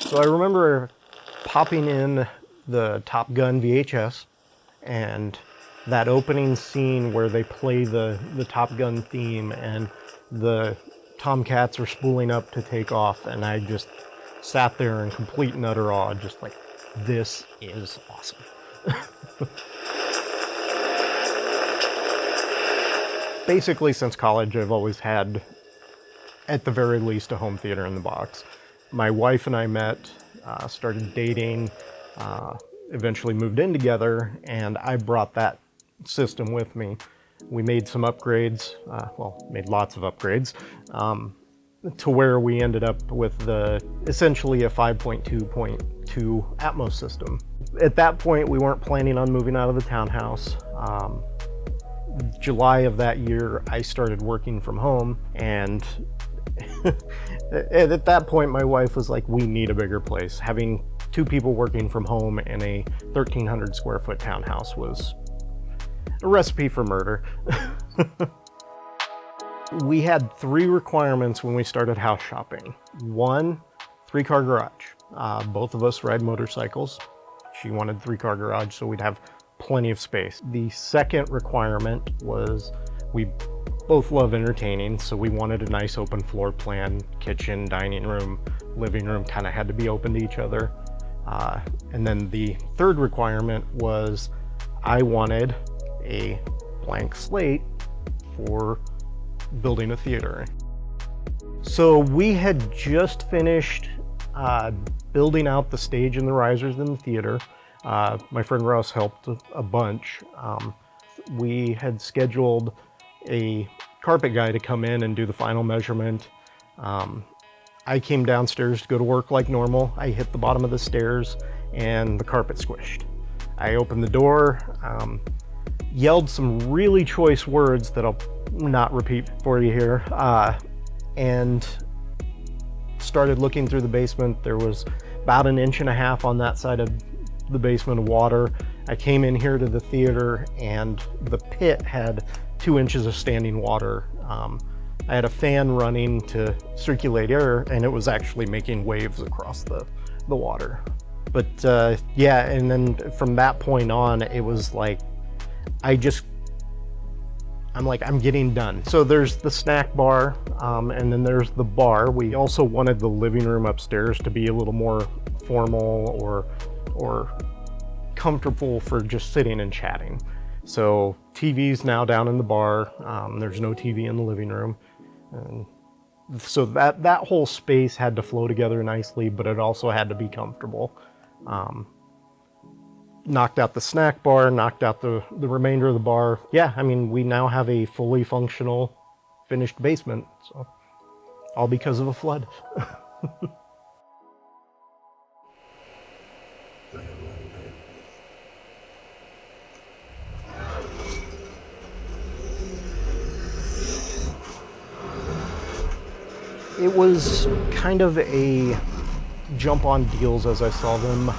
So I remember popping in the Top Gun VHS and that opening scene where they play the Top Gun theme and the Tomcats are spooling up to take off, and I just sat there in complete and utter awe, just like, this is awesome. Basically, since college, I've always had, at the very least, a home theater in the box. My wife and I met, started dating, eventually moved in together, and I brought that system with me. We made some upgrades, made lots of upgrades, to where we ended up with essentially a 5.2.2 Atmos system. At that point, we weren't planning on moving out of the townhouse. July of that year, I started working from home, and at that point, my wife was like, we need a bigger place. Having two people working from home in a 1,300 square foot townhouse was a recipe for murder. We had three requirements when we started house shopping. One, 3-car garage. Both of us ride motorcycles. She wanted 3-car garage, so we'd have plenty of space. The second requirement was we both love entertaining, so we wanted a nice open floor plan. Kitchen, dining room, living room kind of had to be open to each other. And then the third requirement was I wanted a blank slate for building a theater. So we had just finished building out the stage and the risers in the theater. My friend Russ helped a bunch. We had scheduled a carpet guy to come in and do the final measurement. I came downstairs to go to work like normal. I hit the bottom of the stairs and the carpet squished. I opened the door, yelled some really choice words that I'll not repeat for you here, and started looking through the basement. There was about 1.5 inches on that side of the basement of water. I came in here to the theater and the pit had 2 inches of standing water. I had a fan running to circulate air, and it was actually making waves across the water. But yeah, and then from that point on, it was like, I'm like, I'm getting done. So there's the snack bar, and then there's the bar. We also wanted the living room upstairs to be a little more formal or comfortable for just sitting and chatting. So TV's now down in the bar. There's no TV in the living room. And so that whole space had to flow together nicely, but it also had to be comfortable. Knocked out the snack bar, knocked out the remainder of the bar. Yeah, I mean, we now have a fully functional, finished basement. So, all because of a flood. It was kind of a jump on deals as I saw them.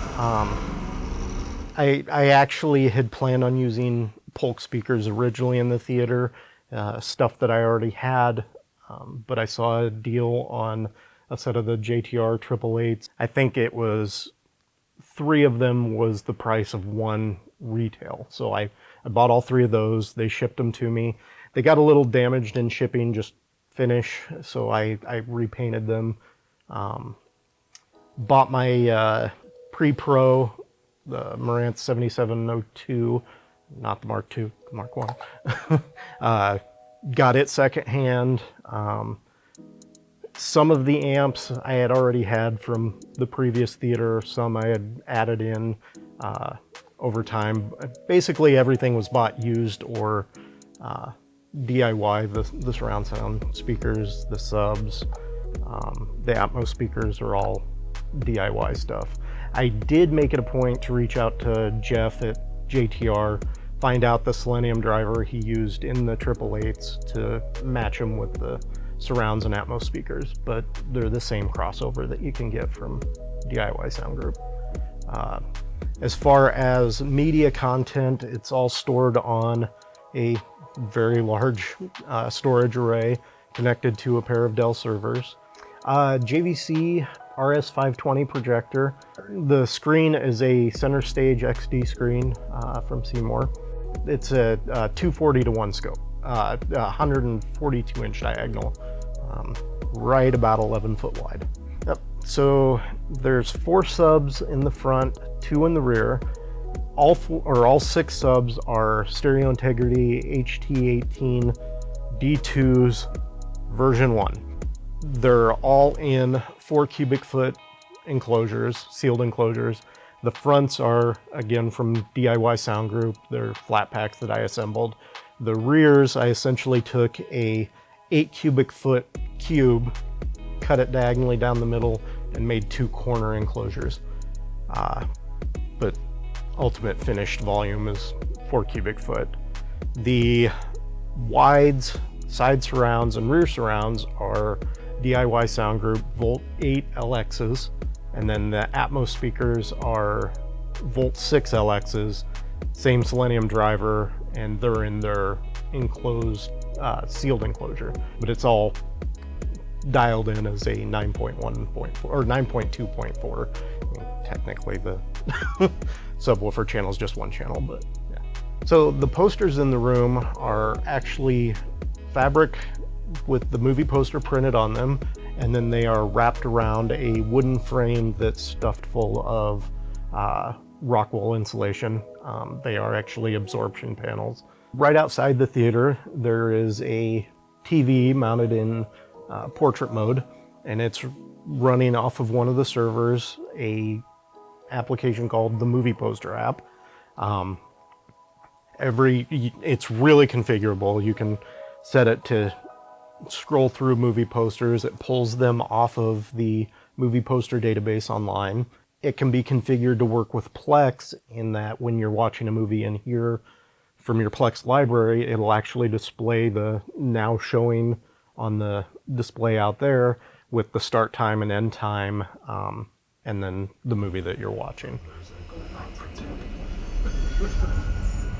I actually had planned on using Polk speakers originally in the theater, stuff that I already had, but I saw a deal on a set of the JTR 888s. I think it was 3 of them was the price of 1 retail. So I bought all 3 of those. They shipped them to me. They got a little damaged in shipping, just finish, so I repainted them. Bought my pre-pro, the Marantz 7702, not the Mark II, the Mark I. Got it secondhand. Some of the amps I had already had from the previous theater, some I had added in over time. Basically everything was bought used or DIY. The surround sound speakers, the subs, the Atmos speakers are all DIY stuff. I did make it a point to reach out to Jeff at JTR, find out the Selenium driver he used in the 888s to match them with the surrounds and Atmos speakers, but they're the same crossover that you can get from DIY Sound Group. As far as media content, it's all stored on a very large storage array connected to a pair of Dell servers. JVC RS520 projector. The screen is a center stage XD screen from Seymour. It's a 240 to 1 scope, 142 inch diagonal, right about 11 foot wide. Yep. So there's 4 subs in the front, 2 in the rear. All 6 subs are Stereo Integrity HT18 D2s version 1. They're all in 4 cubic foot enclosures, sealed enclosures. The fronts are, again, from DIY Sound Group. They're flat packs that I assembled. The rears, I essentially took a 8 cubic foot cube, cut it diagonally down the middle, and made 2 corner enclosures. But ultimate finished volume is 4 cubic foot. The wides, side surrounds, and rear surrounds are DIY Sound Group Volt 8 LXs, and then the Atmos speakers are Volt 6 LXs, same Selenium driver, and they're in their enclosed, sealed enclosure, but it's all dialed in as a 9.1.4 or 9.2.4. Technically the subwoofer channel is just one channel, but yeah. So the posters in the room are actually fabric with the movie poster printed on them, and then they are wrapped around a wooden frame that's stuffed full of Rockwool insulation. They are actually absorption panels. Right outside the theater, there is a TV mounted in portrait mode, and it's running off of one of the servers, a application called the Movie Poster app. It's really configurable. You can set it to scroll through movie posters. It pulls them off of the movie poster database online. It can be configured to work with PLEX in that when you're watching a movie in here from your PLEX library, it'll actually display the now showing on the display out there with the start time and end time, and then the movie that you're watching.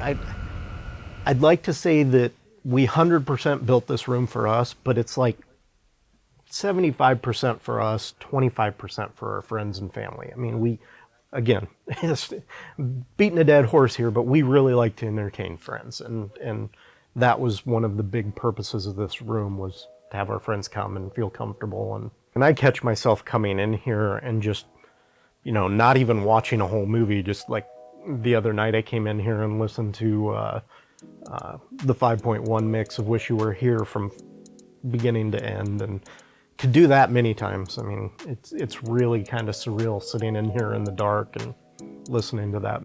I'd like to say that we 100% built this room for us, but it's like 75% for us, 25% for our friends and family. I mean, we, again, beating a dead horse here, but we really like to entertain friends. And that was one of the big purposes of this room, was to have our friends come and feel comfortable. And I catch myself coming in here and just, you know, not even watching a whole movie. Just like the other night I came in here and listened to the 5.1 mix of Wish You Were Here from beginning to end, and could do that many times. I mean, it's really kind of surreal sitting in here in the dark and listening to that.